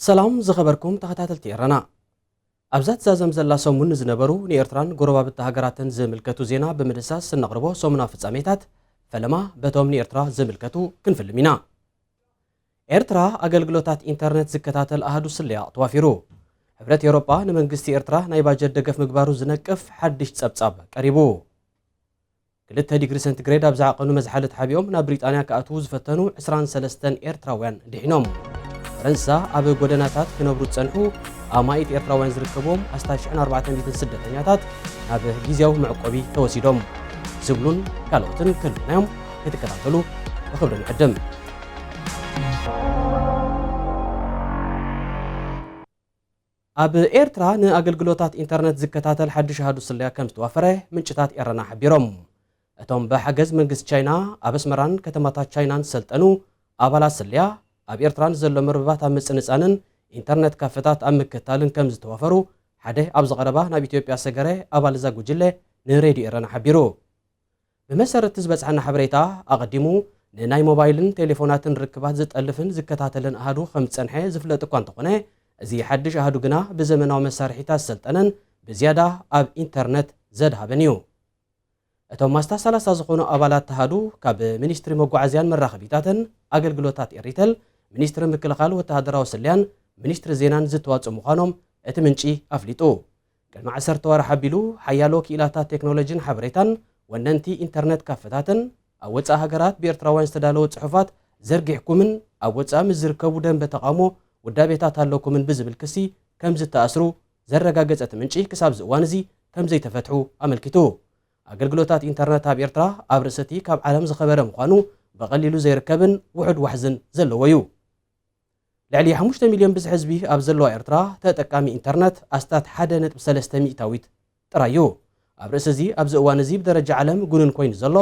ሰላም ዝኸበርኩም ተኸታተልቲ ኤረና ኣብዛት ዛዘም ዘላ ሰሙን ዝነበሩ ንኤርትራን ጎረባብቲ ሃገራትን ዝምልከቱ ዜና ብምድሳስ ስነቕርቦ ሰሙና ፍጻሜታት ፈለማ በቶም ንኤርትራ ዝምልከቱ ክንፍልም ኢና ኤርትራ ኣገልግሎታት ኢንተርኔት ዝከታተል ኣሃዱ ስልያ ተዋፊሩ ሕብረት ኤውሮጳ ንመንግስቲ ኤርትራ ናይ ባጀት ደገፍ ምግባሩ ዝነቅፍ ሓድሽ ጸብጻብ ቀሪቡ 2 ዲግሪ ሴንቲግሬድ ኣብ ዝዓቐኑ መዝሓለት ሓቢኦም ናብ ብሪጣንያ ከኣትዉ ዝፈተኑ 23 ኤርትራውያን ድሒኖም ፈረንሳ ኣብ ጎደናታት ክነብሩ ጸንሑ ኣማኢት ኤርትራውያን ዝርከቦም 1400 ስደተኛታት ናብ ጊዜያዊ መዕቆቢ ተወሲዶም ዝብሉን ካልኦትን ክልናዮም ክትከታተሉ ብኽብሪ ንዕድም ኣብ ኤርትራ ንኣገልግሎታት ኢንተርኔት ዝከታተል ሓድሽ ኣሃዱ ስልያ ከም ዝተዋፈረ ምንጭታት ኤረና ሓቢሮም እቶም ብሓገዝ መንግስቲ ቻይና ኣብ ኣስመራን ከተማታት ቻይናን ዝሰልጠኑ ኣባላት ስልያ ኣብ ኤርትራን ዘሎ መርበባት ኣብ ምጽንጻንን ኢንተርኔት ካፈታት ኣብ ምክትታልን ከም ዝተዋፈሩ ሓደ ኣብ ዝቐረባ ናብ ኢትዮጵያ ሰገረ ኣባል እዛ ጉጅለ ንሬድዮ ኤረና ሓቢሩ ብመሰረት ዝበፅሐና ሓበሬታ ኣቐዲሙ ንናይ ሞባይልን ቴሌፎናትን ርክባት ዝጠልፍን ዝከታተልን ኣሃዱ ከም ዝጸንሐ ዝፍለጥ እኳ እንተኾነ እዚ ሓድሽ ኣሃዱ ግና ብዘመናዊ መሳርሒታት ዝሰልጠነን ብዝያዳ ኣብ ኢንተርኔት ዘድሃበን እዩ እቶም ማስታ 30 ዝኾኑ ኣባላት ተሃዱ ካብ ሚኒስትሪ መጓዓዝያን መራኸቢታትን ኣገልግሎታት ኤሪተል ሚኒስትሪ ምክልኻል ወተሃደራዊ ስልያን ሚኒስትሪ ዜናን ዝተዋጽኡ ምዃኖም እቲ ምንጪ ኣፍሊጡ ቅድሚ 10 ወርሒ ኣቢሉ ሓያሎ ክኢላታት ቴክኖሎጂን ሓበሬታን ወነንቲ ኢንተርኔት ካፈታትን ኣብ ወፃኢ ሃገራት ብኤርትራውያን ዝተዳለወ ጽሑፋት ዘርጊሕኩምን ኣብ ወፃኢ ምስ ዝርከቡ ደንበ ተቃውሞ ውዳቤታት ኣለኩምን ብዝብል ክሲ ከም ዝተኣስሩ ዘረጋገፀት ምንጪ ክሳብ ዝእዋን እዚ ከም ዘይተፈትሑ ኣመልኪቱ ኣገልግሎታት ኢንተርኔት ኣብ ኤርትራ ኣብ ርእሰቲ ካብ ዓለም ዝኸበረ ምዃኑ በቐሊሉ ዘይርከብን ውሕድ ዋሕዝን ዘለዎ እዩ ልዕሊ 5 ሚልዮን ብዝሒ ህዝቢ ኣብ ዘለዋ ኤርትራ ተጠቃሚ ኢንተርኔት ኣስታት 1.3 ሚእታዊት ጥራይ እዩ ኣብ ርእሲ እዚ ኣብዚ እዋን እዚ ብደረጃ ዓለም ጉንን ኮይኑ ዘሎ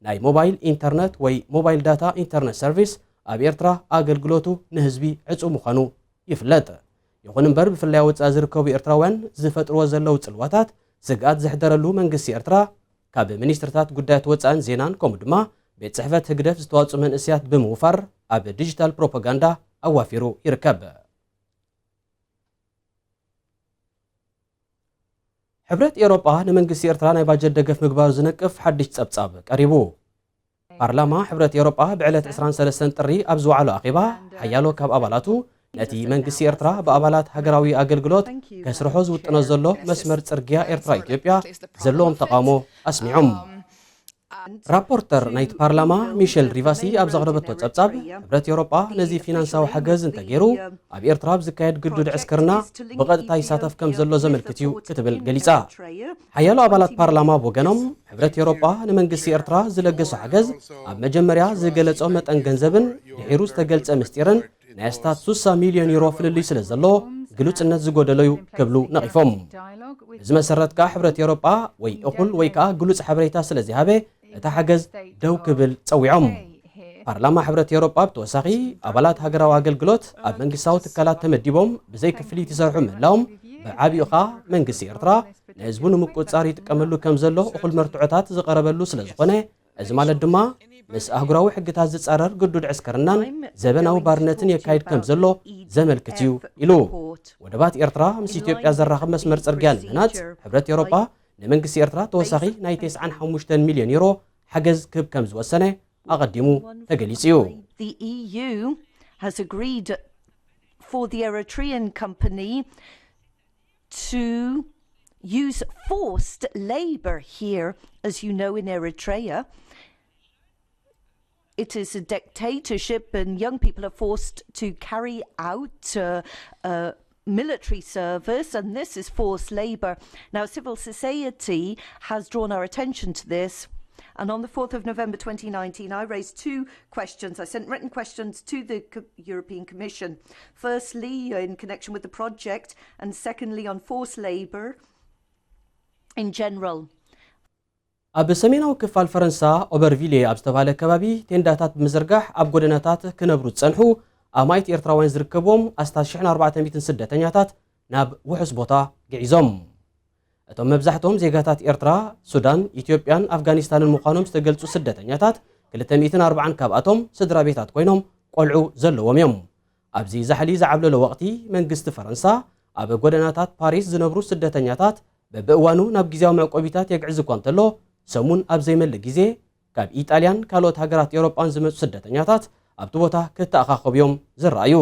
ናይ ሞባይል ኢንተርኔት ወይ ሞባይል ዳታ ኢንተርኔት ሰርቪስ ኣብ ኤርትራ ኣገልግሎቱ ንህዝቢ ዕፁብ ምዃኑ ይፍለጥ ይኹን እምበር ብፍላይ ወፃኢ ዝርከቡ ኤርትራውያን ዝፈጥርዎ ዘለው ጽልዋታት ስግኣት ዝሕደረሉ መንግስቲ ኤርትራ ካብ ሚኒስትርታት ጉዳያት ወፃኢን ዜናን ከምኡ ድማ ቤት ጽሕፈት ህግደፍ ዝተዋፅኡ መንእስያት ብምውፋር ኣብ ዲጂታል ፕሮፓጋንዳ ኣዋፊሩ ይርከብ ሕብረት ኤውሮጳ ንመንግስቲ ኤርትራ ናይ ባጀት ደገፍ ምግባሩ ዝነቅፍ ሓድሽ ጸብጻብ ቀሪቡ ፓርላማ ሕብረት ኤውሮጳ ብዕለት 23 ጥሪ ኣብ ዝወዓሎ ኣኼባ ሓያሎ ካብ ኣባላቱ ነቲ መንግስቲ ኤርትራ ብኣባላት ሃገራዊ ኣገልግሎት ከስርሖ ዝውጥኖ ዘሎ መስመር ጽርግያ ኤርትራ ኢትዮጵያ ዘለዎም ተቃውሞ ኣስሚዖም ራፖርተር ናይቲ ፓርላማ ሚሸል ሪቫሲ ኣብ ዘቕረበቶ ጸብጻብ ሕብረት ኤውሮጳ ነዚ ፊናንሳዊ ሓገዝ እንተገይሩ ኣብ ኤርትራ ብዝካየድ ግዱድ ዕስክርና ብቐጥታ ይሳተፍ ከም ዘሎ ዘመልክት እዩ ክትብል ገሊጻ ሓያሎ ኣባላት ፓርላማ ብወገኖም ሕብረት ኤውሮጳ ንመንግስቲ ኤርትራ ዝለገሶ ሓገዝ ኣብ መጀመርያ ዝገለጾ መጠን ገንዘብን ድሒሩ ዝተገልጸ ምስጢርን ናይ ኣስታት 60 ሚልዮን ዩሮ ፍልልይ ስለ ዘሎ ግሉጽነት ዝጎደለዩ ክብሉ ነቒፎም እዚ መሰረት ከዓ ሕብረት ኤውሮጳ ወይ እኹል ወይ ከዓ ግሉጽ ሓበሬታ ስለ ዝሃበ እቲ ሓገዝ ደው ክብል ጸዊዖም ፓርላማ ሕብረት ኤውሮጳ ብተወሳኺ ኣባላት ሃገራዊ ኣገልግሎት ኣብ መንግስታዊ ትካላት ተመዲቦም ብዘይ ክፍሊት ይሰርሑ ምህላዎም ብዓብዩኻ መንግስቲ ኤርትራ ንህዝቡ ንምቁፅጻር ይጥቀመሉ ከም ዘሎ እኹል መርትዖታት ዝቐረበሉ ስለ ዝኾነ እዚ ማለት ድማ ምስ ኣህጉራዊ ሕግታት ዝጻረር ግዱድ ዕስከርናን ዘበናዊ ባርነትን የካይድ ከም ዘሎ ዘመልክት እዩ ኢሉ ወደባት ኤርትራ ምስ ኢትዮጵያ ዘራኽብ መስመር ጽርግያ ንምህናጽ ሕብረት ኤውሮጳ ንመንግስቲ ኤርትራ ተወሳኺ ናይ 95 ሚልዮን ዩሮ ሓገዝ ክህብ ከም ዝወሰነ ኣቐዲሙ ተገሊጹ እዩ The EU has agreed for the Eritrean company to use forced labor here, as you know, in Eritrea. It is a dictatorship and young people are forced to carry out military service, and this is forced labor. Now, civil society has drawn our attention to this, and on the 4th of November 2019, I raised 2 questions. I sent written questions to the European Commission, firstly in connection with the project, and secondly on forced labor in general. ኣብ ሰሜናዊ ክፋል ፈረንሳ ኦበርቪሌ ኣብ ዝተባሃለ ከባቢ ቴንዳታት ብምዝርጋሕ ኣብ ጎደናታት ክነብሩ ጸንሑ ኣማይት ኤርትራውያን ዝርከቦም 1400 ስደተኛታት ናብ ውሑስ ቦታ ግዒዞም እቶም መብዛሕትኦም ዜጋታት ኤርትራ ሱዳን ኢትዮጵያን ኣፍጋኒስታንን ምዃኖም ዝተገልጹ ስደተኛታት 240 ካብኣቶም ስድራ ቤታት ኮይኖም ቆልዑ ዘለዎም እዮም ኣብዚ ዛሕሊ ዝዓብለሎ ወቕቲ መንግስቲ ፈረንሳ ኣብ ጎደናታት ፓሪስ ዝነብሩ ስደተኛታት በብእዋኑ ናብ ጊዜያዊ መዕቆቢታት የግዕዝ እኳ እንተሎ ሰሙን ኣብ ዘይመልእ ግዜ ካብ ኢጣልያን ካልኦት ሃገራት ኤውሮጳን ዝመፁ ስደተኛታት ኣብቲ ቦታ ክተኣኻኸቡ እዮም ዝረኣዩ።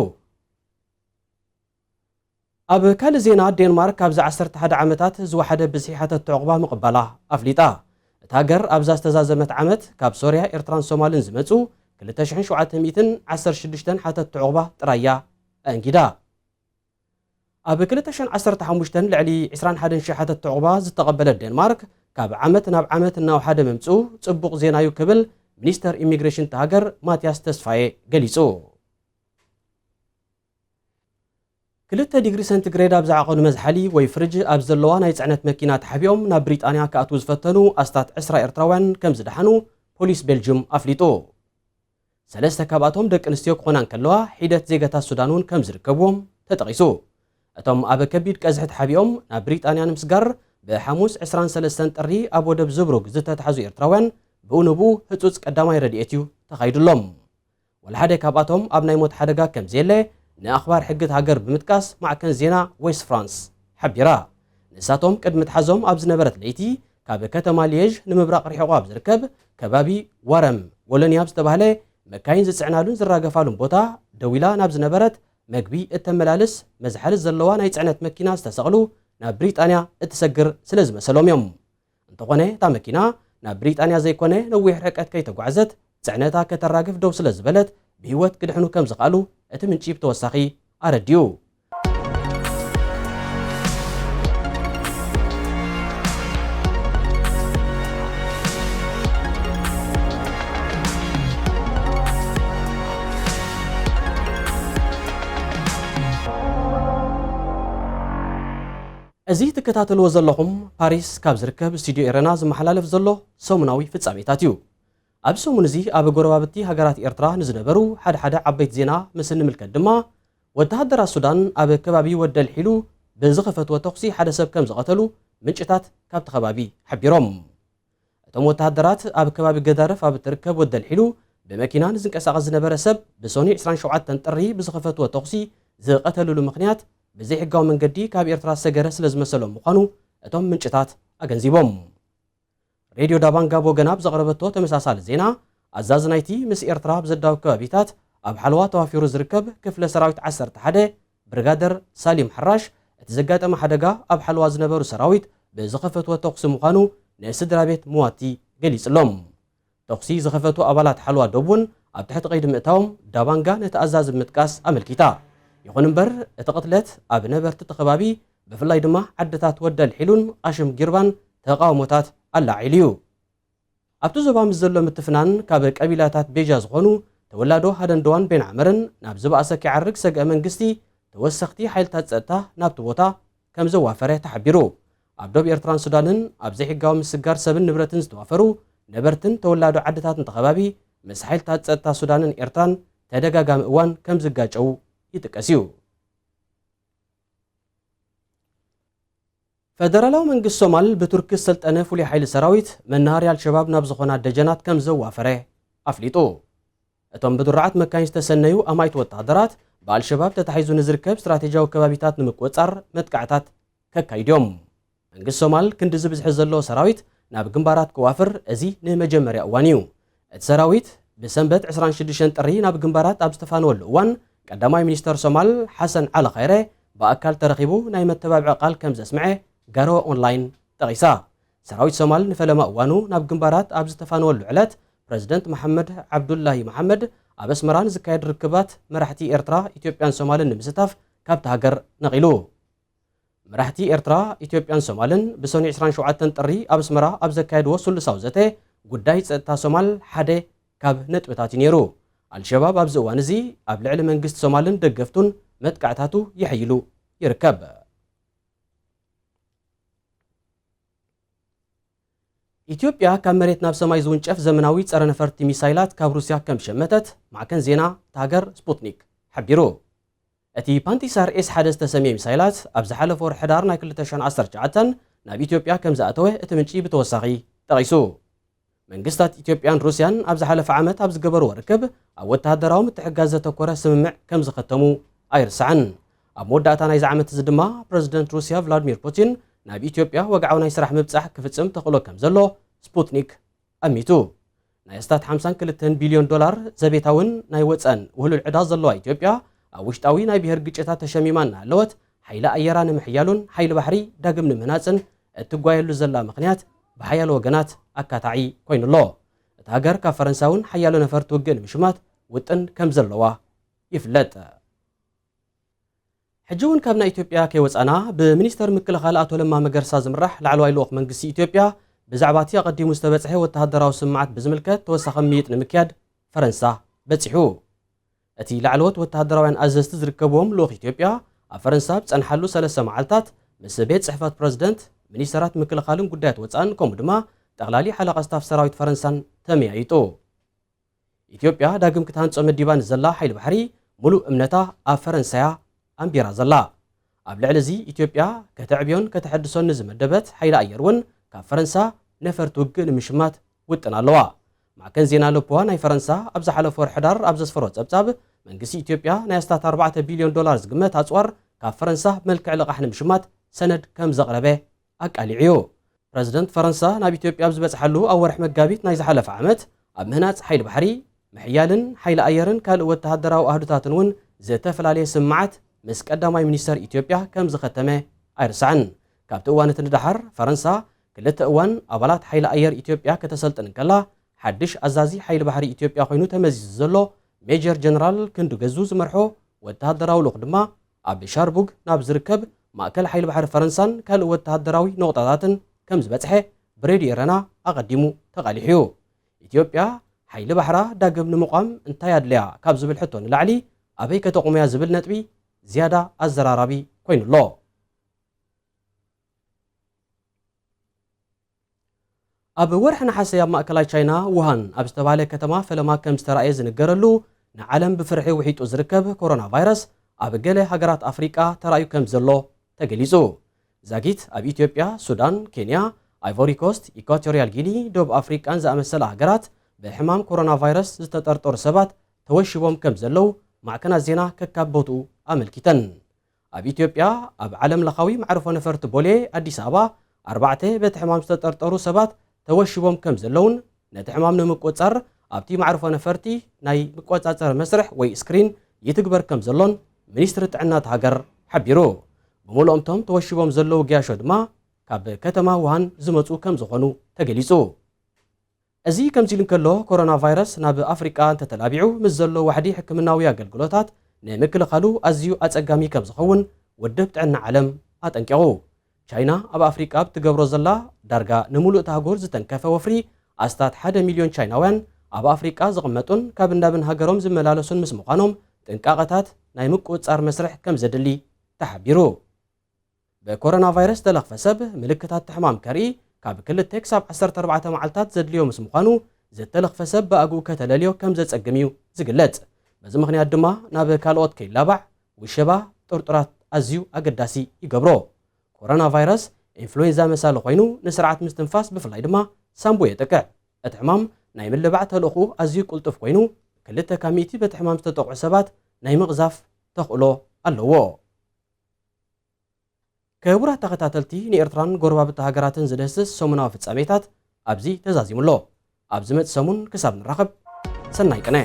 ኣብ ካልእ ዜና ዴንማርክ ኣብዚ 11 ዓመታት ዝወሓደ ብዝሒ ሓተት ዕቑባ ምቕባላ ኣፍሊጣ። እቲ ሃገር ኣብዛ ዝተዛዘመት ዓመት ካብ ሶርያ ኤርትራን ሶማልን ዝመፁ 2716 ሓተት ዕቑባ ጥራያ ኣንጊዳ። ኣብ 2015 ልዕሊ 21000 ሓተት ዕቑባ ዝተቐበለት ዴንማርክ ካብ ዓመት ናብ ዓመት እናወሓደ መምፅኡ ጽቡቕ ዜና እዩ ክብል ሚኒስተር ኢሚግሬሽን ሃገር ማትያስ ተስፋዬ ገሊጹ። 2 ዲግሪ ሰንቲግሬድ ኣብ ዝዓቐኑ መዝሓሊ ወይ ፍርጅ ኣብ ዘለዋ ናይ ጽዕነት መኪና ተሓቢኦም ናብ ብሪጣንያ ክኣትዉ ዝፈተኑ ኣስታት 20 ኤርትራውያን ከም ዝደሓኑ ፖሊስ ቤልጅየም ኣፍሊጡ። 3 ካብኣቶም ደቂ ኣንስትዮ ክኾና እንከለዋ ሒደት ዜጋታት ሱዳን እውን ከም ዝርከብዎም ተጠቒሱ። እቶም ኣብ ከቢድ ቀዝሒ ተሓቢኦም ናብ ብሪጣንያ ንምስጋር ብሓሙስ 23 ጥሪ ኣብ ወደብ ዝብሩግ ዝተታሕዙ ኤርትራውያን ብእውንብኡ ህፁፅ ቀዳማይ ረድኤት እዩ ተኻይዱሎም። ወላሓደ ካብኣቶም ኣብ ናይ ሞት ሓደጋ ከም ዘየለ ንኣኽባር ሕግት ሃገር ብምጥቃስ ማዕከን ዜና ዌስት ፍራንስ ሓቢራ። ንሳቶም ቅድሚ ትሓዞም ኣብ ዝነበረት ለይቲ ካብ ከተማ ሊየዥ ንምብራቕ ርሒቑ ኣብ ዝርከብ ከባቢ ዋረም ወሎንያ ዝተባህለ መካይን ዝፅዕናሉን ዝራገፋሉን ቦታ ደው ኢላ ናብ ዝነበረት መግቢ እተመላልስ መዝሓሊ ዘለዋ ናይ ጽዕነት መኪና ዝተሰቕሉ ናብ ብሪጣንያ እትሰግር ስለ ዝመሰሎም እዮም። እንተኾነ እታ መኪና ናብ ብሪጣንያ ዘይኮነ ነዊሕ ርሕቀት ከይተጓዓዘት ጽዕነታ ከተራግፍ ደው ስለ ዝበለት ብህይወት ክድሕኑ ከም ዝኽኣሉ እቲ ምንጪ ብተወሳኺ ኣረድዩ። እዚ ትከታተልዎ ዘለኹም ፓሪስ ካብ ዝርከብ ስቱድዮ ኤረና ዝመሓላለፍ ዘሎ ሰሙናዊ ፍጻሜታት እዩ። ኣብ ሰሙን እዚ ኣብ ጎረባብቲ ሃገራት ኤርትራ ንዝነበሩ ሓደ ዓበይቲ ዜና ምስ ንምልከት ድማ ወተሃደራት ሱዳን ኣብ ከባቢ ወደል ሒሉ ብዝኸፈትዎ ተኹሲ ሓደ ሰብ ከም ዝቐተሉ ምንጭታት ካብቲ ከባቢ ሓቢሮም። እቶም ወተሃደራት ኣብ ከባቢ ገዳረፍ ኣብ እትርከብ ወደል ሒሉ ብመኪና ንዝንቀሳቐስ ዝነበረ ሰብ ብሶኒ 27 ጥሪ ብዝኸፈትዎ ተኹሲ ዝቐተልሉ ምኽንያት ብዘይ ሕጋዊ መንገዲ ካብ ኤርትራ ሰገረ ስለ ዝመሰሎም ምዃኑ እቶም ምንጭታት ኣገንዚቦም። ሬድዮ ዳባንጋ ቦገና ብዘቕረበቶ ተመሳሳሊ ዜና ኣዛዚ ናይቲ ምስ ኤርትራ ብዘዳዊ ከባቢታት ኣብ ሓለዋ ተዋፊሩ ዝርከብ ክፍለ ሰራዊት 11 ብርጋደር ሳሊም ሓራሽ እቲ ዘጋጠመ ሓደጋ ኣብ ሓለዋ ዝነበሩ ሰራዊት ብዝኸፈትዎ ተኹሲ ምዃኑ ንስድራ ቤት መዋቲ ገሊጹሎም። ተኹሲ ዝኸፈቱ ኣባላት ሓለዋ ደቡን ኣብ ትሕቲ ቀይዲ ምእታዎም ዳባንጋ ነቲ ኣዛዚ ብምጥቃስ ኣመልኪታ። ይኹን እምበር እቲ ቅትለት ኣብ ነበርቲ ከባቢ ብፍላይ ድማ ዓድታት ወደል ሒሉን ቃሽም ጊርባን ተቃውሞታት ኣላዒሉ እዩ። ኣብቲ ዞባ ምስ ዘሎ ምትፍናን ካብ ቀቢላታት ቤጃ ዝኾኑ ተወላዶ ሃደንደዋን ቤን ዓመርን ናብ ዝበኣሰ ክዓርግ ሰግአ መንግስቲ ተወሰኽቲ ሓይልታት ፀጥታ ናብቲ ቦታ ከም ዘዋፈረ ተሓቢሩ። ኣብ ደቡብ ኤርትራን ሱዳንን ኣብ ዘይሕጋዊ ምስጋር ሰብን ንብረትን ዝተዋፈሩ ነበርትን ተወላዶ ዓድታትን ተኸባቢ ምስ ሓይልታት ፀጥታ ሱዳንን ኤርትራን ተደጋጋሚ እዋን ከም ዝጋጨው ይጥቀስ እዩ። ፌደራላዊ መንግስቲ ሶማል ብቱርኪ ዝተሰልጠነ ፍሉይ ሓይሊ ሰራዊት መናሃርያ አልሸባብ ናብ ዝኾና ደጀናት ከም ዘዋፈረ ኣፍሊጡ። እቶም ብድርዓት መካይን ዝተሰነዩ ኣማይት ወታደራት ብኣልሸባብ ተታሒዙ ንዝርከብ ስትራቴጂያዊ ከባቢታት ንምቁፅጻር መጥቃዕታት ከካይድዮም። መንግስቲ ሶማል ክንዲ ዝብዝሒ ዘለዎ ሰራዊት ናብ ግንባራት ክዋፍር እዚ ንመጀመርያ እዋን እዩ። እቲ ሰራዊት ብሰንበት 26 ጥሪ ናብ ግንባራት ኣብ ዝተፋነወሉ እዋን ቀዳማይ ሚኒስተር ሶማል ሓሰን ዓሊ ኸይረ ብኣካል ተረኺቡ ናይ መተባብዒ ቃል ከም ዘስምዐ ጋርወ ኦንላይን ጠቒሳ። ሰራዊት ሶማል ንፈለማ እዋኑ ናብ ግንባራት ኣብ ዝተፋነወሉ ዕለት ፕረዚደንት መሐመድ ዓብዱላሂ መሐመድ ኣብ ኣስመራን ዝካየድ ርክባት መራሕቲ ኤርትራ ኢትዮጵያን ሶማልን ንምስታፍ ካብቲ ሃገር ነቒሉ። መራሕቲ ኤርትራ ኢትዮጵያን ሶማልን ብሰኒ 27 ጥሪ ኣብ ኣስመራ ኣብ ዘካየድዎ ስሉሳዊ ዘተ ጉዳይ ፀጥታ ሶማል ሓደ ካብ ነጥብታት እዩ ነይሩ። አልሸባብ ኣብዚ እዋን እዚ ኣብ ልዕሊ መንግስቲ ሶማልን ደገፍቱን መጥቃዕታቱ ይሕይሉ ይርከብ። ኢትዮጵያ ካብ መሬት ናብ ሰማይ ዝውንጨፍ ዘመናዊ ጸረ ነፈርቲ ሚሳይላት ካብ ሩስያ ከም ሸመተት ማዕከን ዜና ታገር ስፑትኒክ ሓቢሩ። እቲ ፓንቲሳር ኤስ1 ዝተሰመየ ሚሳይላት ኣብ ዝሓለፈ ወርሒ ሕዳር ናይ 2019 ናብ ኢትዮጵያ ከም ዝኣተወ እቲ ምንጪ ብተወሳኺ ጠቒሱ። መንግስታት ኢትዮጵያን ሩስያን ኣብ ዝሓለፈ ዓመት ኣብ ዝገበርዎ ርክብ ኣብ ወተሃደራዊ ምትሕግጋዝ ዘተኮረ ስምምዕ ከም ዝኸተሙ ኣይርስዓን ኣብ መወዳእታ ናይዚ ዓመት እዚ ድማ ፕረዚደንት ሩስያ ቭላድሚር ፑቲን ናብ ኢትዮጵያ ወግዓዊ ናይ ስራሕ ምብጻሕ ክፍጽም ተኽእሎ ከም ዘሎ ስፑትኒክ ኣሚቱ ናይ ስታት 52 ቢልዮን ዶላር ዘቤታውን ናይ ወፀን ውህሉል ዕዳ ዘለዋ ኢትዮጵያ ኣብ ውሽጣዊ ናይ ብሄር ግጭታት ተሸሚማ እናሃለወት ሓይሊ ኣየራ ንምሕያሉን ሓይሊ ባሕሪ ዳግም ንምህናፅን እትጓየሉ ዘላ ምኽንያት ብሓያሎ ወገናት ኣካታዒ ኮይኑሎ እቲ ሃገር ካብ ፈረንሳውን ሓያሎ ነፈርቲ ውግእ ንምሽማት ውጥን ከም ዘለዋ ይፍለጥ ሕጂ እውን ካብ ናይ ኢትዮጵያ ከይወፃና ብሚኒስተር ምክልኻል ኣቶ ለማ መገርሳ ዝምራሕ ላዕለዋይ ልኡኽ መንግስቲ ኢትዮጵያ ብዛዕባ እቲ ኣቐዲሙ ዝተበፅሐ ወተሃደራዊ ስምዓት ብዝምልከት ተወሳኺ ምይጥ ንምክያድ ፈረንሳ በፂሑ እቲ ላዕለዎት ወተሃደራውያን ኣዘዝቲ ዝርከብዎም ልኡኽ ኢትዮጵያ ኣብ ፈረንሳ ብፀንሓሉ 3 መዓልታት ምስ ቤት ጽሕፈት ፕረዚደንት ሚኒስተራት ምክልኻልን ጉዳያት ወፃን ከምኡ ድማ ጠቕላሊ ሓለቓ ስታፍ ሰራዊት ፈረንሳን ተመያይጡ ኢትዮጵያ ዳግም ክትሃንጾ መዲባ ንዘላ ሓይሊ ባሕሪ ሙሉእ እምነታ ኣብ ፈረንሳያ ኣንቢራ ዘላ ኣብ ልዕሊ እዚ ኢትዮጵያ ከተዕብዮን ከተሐድሶን ንዝመደበት ሓይሊ ኣየር እውን ካብ ፈረንሳ ነፈርቲ ውግእ ንምሽማት ውጥን ኣለዋ ማዕከን ዜና ለፖዋ ናይ ፈረንሳ ኣብ ዝሓለፈ ወርሒ ሕዳር ኣብ ዘስፈሮ ጸብጻብ መንግስቲ ኢትዮጵያ ናይ ስታት 4 ቢልዮን ዶላር ዝግመት ኣጽዋር ካብ ፈረንሳ መልክዕ ልቓሕ ንምሽማት ሰነድ ከም ዘቕረበ ኣቃሊዕዩ ፕረዚደንት ፈረንሳ ናብ ኢትዮጵያ ብዝበጽሓሉ ኣብ ወርሒ መጋቢት ናይ ዝሓለፈ ዓመት ኣብ ምህናፅ ሓይሊ ባሕሪ ምሕያልን ሓይሊ ኣየርን ካልእ ወተሃደራዊ ኣህዱታትን እውን ዝተፈላለየ ስምዓት ምስ ቀዳማይ ሚኒስተር ኢትዮጵያ ከም ዝኸተመ ኣይርስዓን ካብቲ እዋን እቲ ንዳሓር ፈረንሳ ክልተ እዋን ኣባላት ሓይሊ ኣየር ኢትዮጵያ ከተሰልጥን ከላ ሓድሽ ኣዛዚ ሓይሊ ባሕሪ ኢትዮጵያ ኮይኑ ተመዚዙ ዘሎ ሜጀር ጀነራል ክንዱ ገዙ ዝመርሖ ወተሃደራዊ ልኡኽ ድማ ኣብ ሻርቡግ ናብ ዝርከብ ማእከል ሓይሊ ባሕሪ ፈረንሳን ካልእ ወተሃደራዊ ነቑጣታትን ከም ዝበፅሐ ብሬድዮ ረና ኣቐዲሙ ተቓሊሕዩ ኢትዮጵያ ሓይሊ ባሕራ ዳግም ንምቋም እንታይ ኣድልያ ካብ ዝብል ሕቶ ንላዕሊ ኣበይ ከተቑምያ ዝብል ነጥቢ ዝያዳ ኣዘራራቢ ኮይኑሎ ኣብ ወርሒ ነሓሰ ኣብ ማእከላይ ቻይና ውሃን ኣብ ዝተባሃለ ከተማ ፈለማ ከም ዝተረኣየ ዝንገረሉ ንዓለም ብፍርሒ ውሒጡ ዝርከብ ኮሮና ቫይረስ ኣብ ገለ ሃገራት ኣፍሪቃ ተራእዩ ከም ዘሎ ተገሊጹ ዛጊት ኣብ ኢትዮጵያ ሱዳን ኬንያ አይቮሪ ኮስት ኢኳቶሪያል ጊኒ ደቡብ ኣፍሪቃን ዝኣመሰለ ሃገራት ብሕማም ኮሮና ቫይረስ ዝተጠርጠሩ ሰባት ተወሽቦም ከም ዘለው ማዕከናት ዜና ከካቦትኡ ኣመልኪተን ኣብ ኢትዮጵያ ኣብ ዓለም ለኻዊ ማዕርፎ ነፈርቲ ቦሌ ኣዲስ ኣበባ 4 በቲ ሕማም ዝተጠርጠሩ ሰባት ተወሽቦም ከም ዘለውን ነቲ ሕማም ንምቆጻር ኣብቲ ማዕርፎ ነፈርቲ ናይ ምቆጻጸር መስርሕ ወይ ስክሪን ይትግበር ከም ዘሎን ሚኒስትሪ ጥዕናት ሃገር ሓቢሩ ብምልኦምቶም ተወሽቦም ዘለው ግያሾ ድማ ካብ ከተማ ውሃን ዝመፁ ከም ዝኾኑ ተገሊጹ እዚ ከምዚ ኢሉ እንከሎ ኮሮና ቫይረስ ናብ ኣፍሪቃ እንተተላቢዑ ምስ ዘሎ ዋሕዲ ሕክምናዊ ኣገልግሎታት ንምክልኻሉ ኣዝዩ ኣጸጋሚ ከም ዝኸውን ውድብ ጥዕና ዓለም ኣጠንቂቑ ቻይና ኣብ ኣፍሪቃ ብትገብሮ ዘላ ዳርጋ ንሙሉእ ታህጉር ዝተንከፈ ወፍሪ ኣስታት 1 ሚልዮን ቻይናውያን ኣብ ኣፍሪቃ ዝቕመጡን ካብ እንዳብን ሃገሮም ዝመላለሱን ምስ ምዃኖም ጥንቃቐታት ናይ ምቁፅጻር መስርሕ ከም ዘድሊ ተሓቢሩ በኮሮና ቫይረስ ተለኽፈ ሰብ ምልክታት ሕማም ከርኢ ካብ 2 ክሳብ 14 መዓልታት ዘድልዮ ምስ ምዃኑ ዝተለኽፈ ሰብ ብኣግኡ ከተለልዮ ከም ዘጸግም እዩ ዝግለጽ በዚ ምኽንያት ድማ ናብ ካልኦት ከይላባዕ ውሸባ ጥርጡራት ኣዝዩ ኣገዳሲ ይገብሮ ኮሮና ቫይረስ ኢንፍሉዌንዛ መሳሊ ኮይኑ ንስርዓት ምስትንፋስ ብፍላይ ድማ ሳምቦ የጥቅዕ እቲ ሕማም ናይ ምልባዕ ተልእኹ ኣዝዩ ቁልጡፍ ኮይኑ 2 ካብ 100 በቲ ሕማም ዝተጠቕዑ ሰባት ናይ ምቕዛፍ ተኽእሎ ኣለዎ ክቡራት ተኸታተልቲ ንኤርትራን ጎረባብቲ ሃገራትን ዝደስስ ሰሙናዊ ፍጻሜታት ኣብዚ ተዛዚሙሎ ኣብ ዝመጽእ ሰሙን ክሳብ ንራኸብ ሰናይ ቅነ